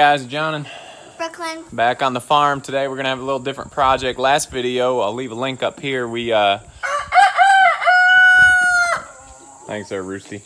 guys, John and Brooklyn. Back on the farm today. We're gonna have a little different project. Last video, I'll leave a link up here. Thanks there, Roosty.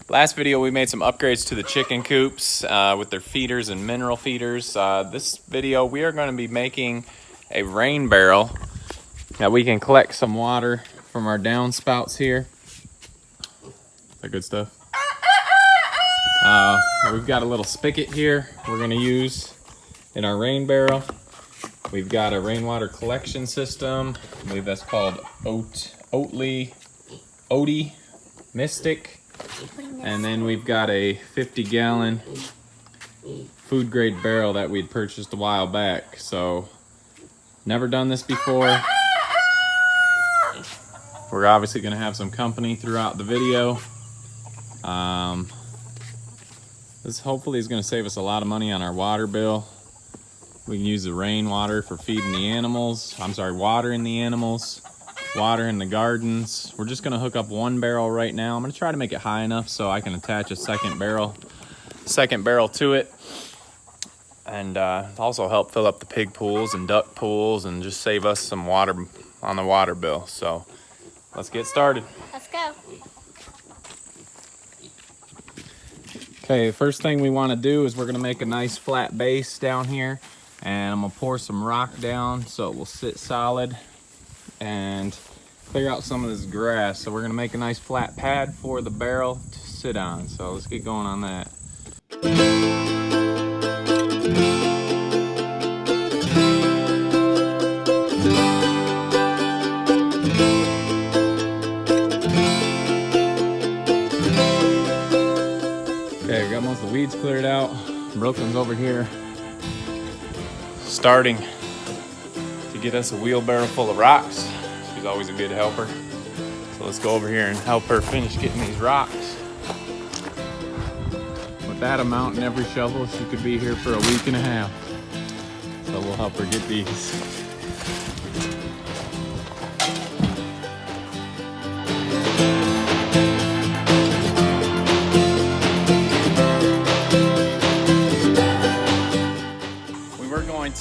Last video we made some upgrades to the chicken coops with their feeders and mineral feeders. This video we are going to be making a rain barrel that we can collect some water from our downspouts here. Is that good stuff? We've got a little spigot here we're going to use in our rain barrel. We've got a rainwater collection system. I believe that's called Oatly Mystic. And then we've got a 50-gallon food grade barrel that we'd purchased a while back. So never done this before. We're obviously going to have some company throughout the video. This hopefully is going to save us a lot of money on our water bill. We can use the rainwater for feeding the animals. Watering the animals, watering the gardens. We're just going to hook up one barrel right now. I'm going to try to make it high enough so I can attach a second barrel to it. And also help fill up the pig pools and duck pools and just save us some water on the water bill. So let's get started. Let's go. Okay, first thing we want to do is we're going to make a nice flat base down here, and I'm going to pour some rock down so it will sit solid and clear out some of this grass. So we're going to make a nice flat pad for the barrel to sit on. So let's get going on that. Okay, we got most of the weeds cleared out. Brooklyn's over here starting to get us a wheelbarrow full of rocks. She's always a good helper. So let's go over here and help her finish getting these rocks. With that amount in every shovel, she could be here for a week and a half. So we'll help her get these.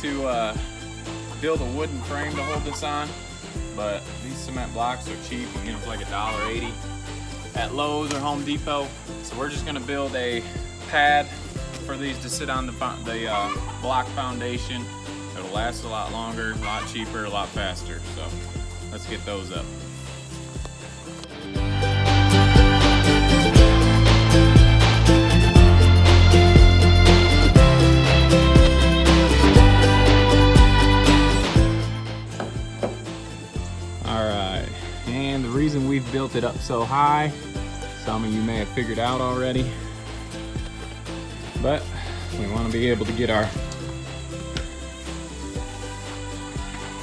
To build a wooden frame to hold this on, but these cement blocks are cheap. You can get them for like $1.80 at Lowe's or Home Depot. So we're just going to build a pad for these to sit on the block foundation. It'll last a lot longer, a lot cheaper, a lot faster. So let's get those up. And the reason we've built it up so high, some of you may have figured out already, but we want to be able to get our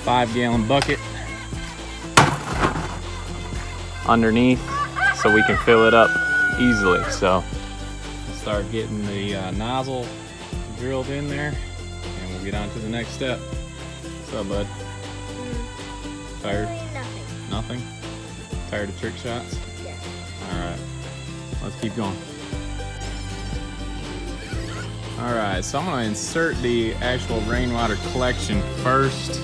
5-gallon bucket underneath so we can fill it up easily. So we'll start getting the nozzle drilled in there and we'll get on to the next step. What's up, bud? Tired? Nothing? Tired of trick shots? Yeah. Alright, let's keep going. Alright, so I'm going to insert the actual rainwater collection first.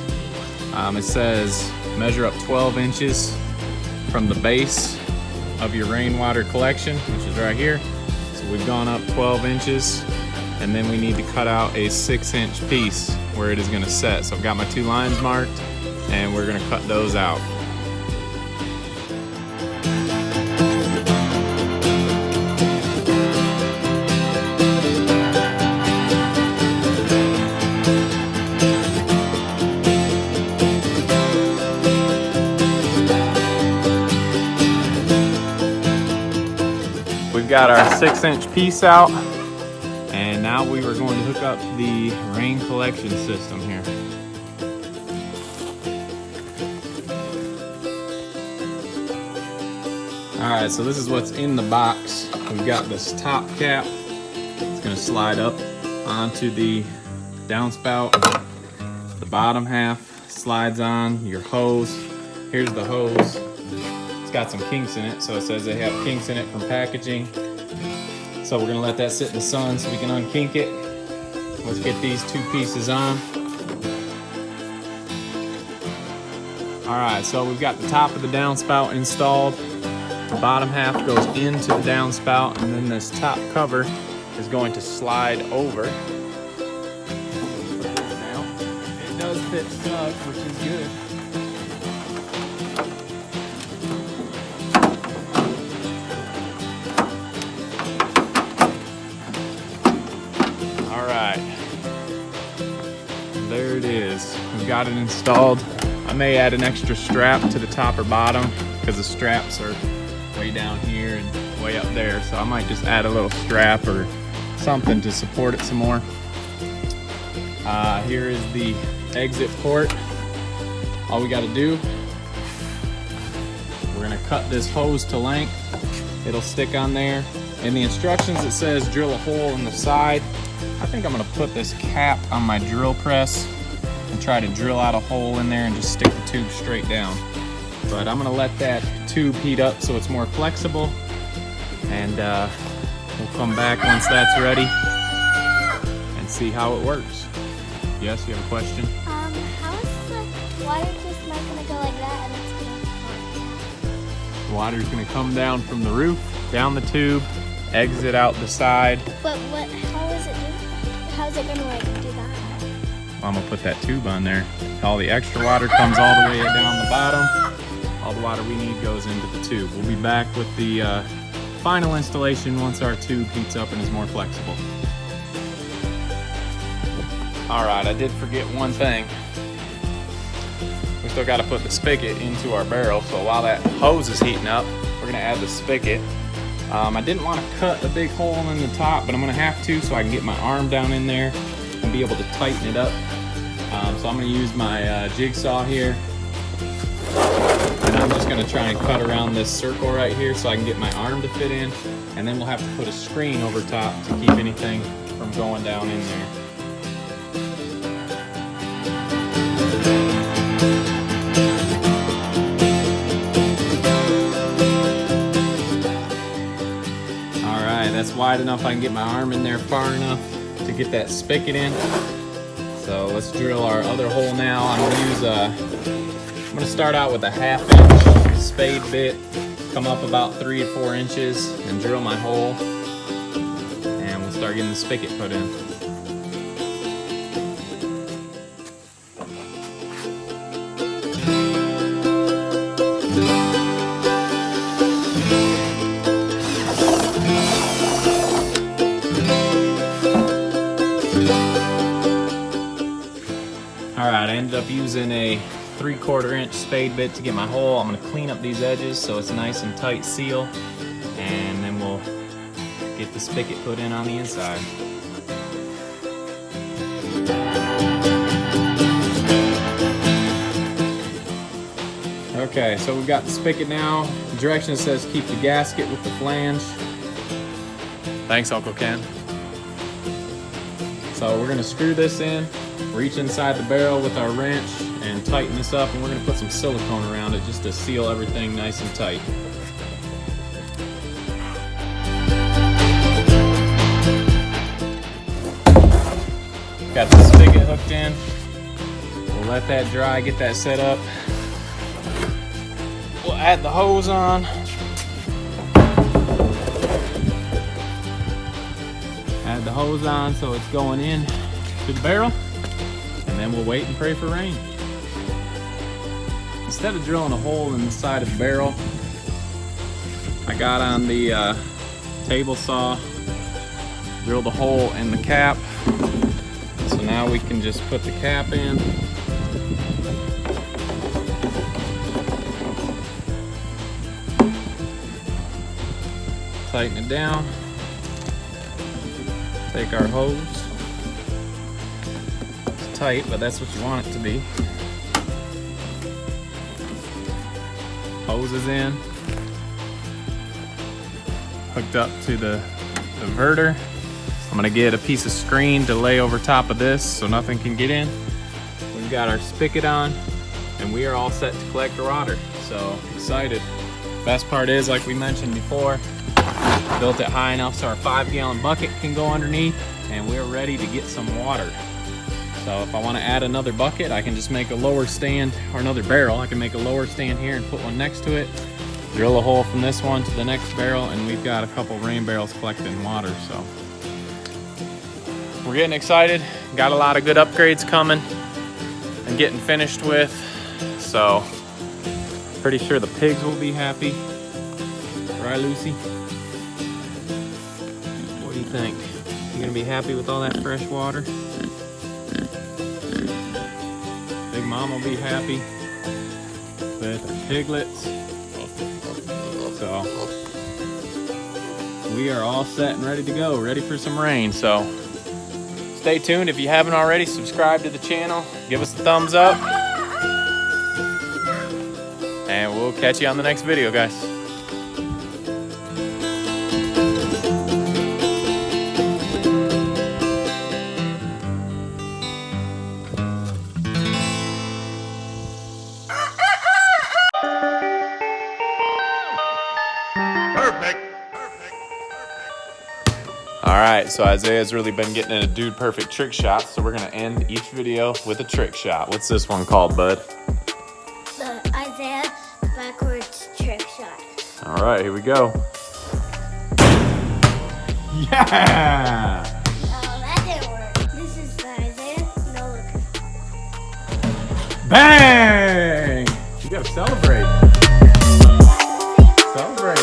It says measure up 12 inches from the base of your rainwater collection, which is right here. So we've gone up 12 inches, and then we need to cut out a 6-inch piece where it is going to set. So I've got my 2 lines marked, and we're going to cut those out. We've got our 6-inch piece out, and now we are going to hook up the rain collection system here. Alright, so this is what's in the box. We've got this top cap. It's going to slide up onto the downspout. The bottom half slides on your hose. Here's the hose. It's got some kinks in it, so it says they have kinks in it from packaging. So we're gonna let that sit in the sun so we can unkink it. Let's get these two pieces on. All right, so we've got the top of the downspout installed. The bottom half goes into the downspout, and then this top cover is going to slide over. Now, it does fit snug, which is good. All right, there it is. We've got it installed. I may add an extra strap to the top or bottom because the straps are way down here and way up there. So I might just add a little strap or something to support it some more. Here is the exit port. All we got to do, we're gonna cut this hose to length. It'll stick on there. In the instructions it says drill a hole in the side. I think I'm gonna put this cap on my drill press and try to drill out a hole in there and just stick the tube straight down. But I'm gonna let that tube heat up so it's more flexible, and we'll come back once that's ready and see how it works. Yes, you have a question? How is the water just not gonna go like that and it's gonna come? Water's gonna come down from the roof, down the tube, exit out the side. But how's it gonna like do that? I'm gonna put that tube on there. All the extra water comes all the way down the bottom. All the water we need goes into the tube. We'll be back with the final installation once our tube heats up and is more flexible. All right, I did forget one thing. We still gotta put the spigot into our barrel, so while that hose is heating up, we're gonna add the spigot. I didn't want to cut a big hole in the top, but I'm gonna have to so I can get my arm down in there and be able to tighten it up. So I'm gonna use my jigsaw here. And I'm just gonna try and cut around this circle right here so I can get my arm to fit in. And then we'll have to put a screen over top to keep anything from going down in there. All right, that's wide enough. I can get my arm in there far enough to get that spigot in. So let's drill our other hole now. I'm gonna start out with a 1/2 inch spade bit, come up about 3 to 4 inches and drill my hole. And we'll start getting the spigot put in. All right, I ended up using a 3/4 inch spade bit to get my hole. I'm gonna clean up these edges so it's nice and tight seal, and then we'll get the spigot put in on the inside. Okay, so we've got the spigot now. The direction says keep the gasket with the flange. Thanks, Uncle Ken. So we're gonna screw this in, reach inside the barrel with our wrench and tighten this up, and we're gonna put some silicone around it just to seal everything nice and tight. Got the spigot hooked in. We'll let that dry, get that set up. We'll add the hose on. Add the hose on so it's going in to the barrel, and then we'll wait and pray for rain. Instead of drilling a hole in the side of the barrel, I got on the table saw, drilled a hole in the cap. So now we can just put the cap in. Tighten it down. Take our hose. It's tight, but that's what you want it to be. Hose is in. Hooked up to the diverter. I'm gonna get a piece of screen to lay over top of this so nothing can get in. We've got our spigot on, and we are all set to collect our water. So excited. Best part is, like we mentioned before, built it high enough so our 5-gallon bucket can go underneath. and we're ready to get some water. So if I want to add another bucket, I can just make a lower stand, or another barrel. I can make a lower stand here and put one next to it, drill a hole from this one to the next barrel, and we've got a couple rain barrels collecting water. So we're getting excited. Got a lot of good upgrades coming and getting finished with. So pretty sure the pigs will be happy. Right, Lucy? What do you think? You gonna be happy with all that fresh water? Big Mom will be happy with the piglets. So we are all set and ready to go, ready for some rain. So stay tuned. If you haven't already, subscribe to the channel, give us a thumbs up, and we'll catch you on the next video, guys. All right, so Isaiah's really been getting in a dude perfect trick shot, so we're gonna end each video with a trick shot. What's this one called, bud? The Isaiah backwards trick shot. All right, here we go. Yeah! Oh, that didn't work. This is the Isaiah. No, look. Bang! You gotta celebrate. Celebrate.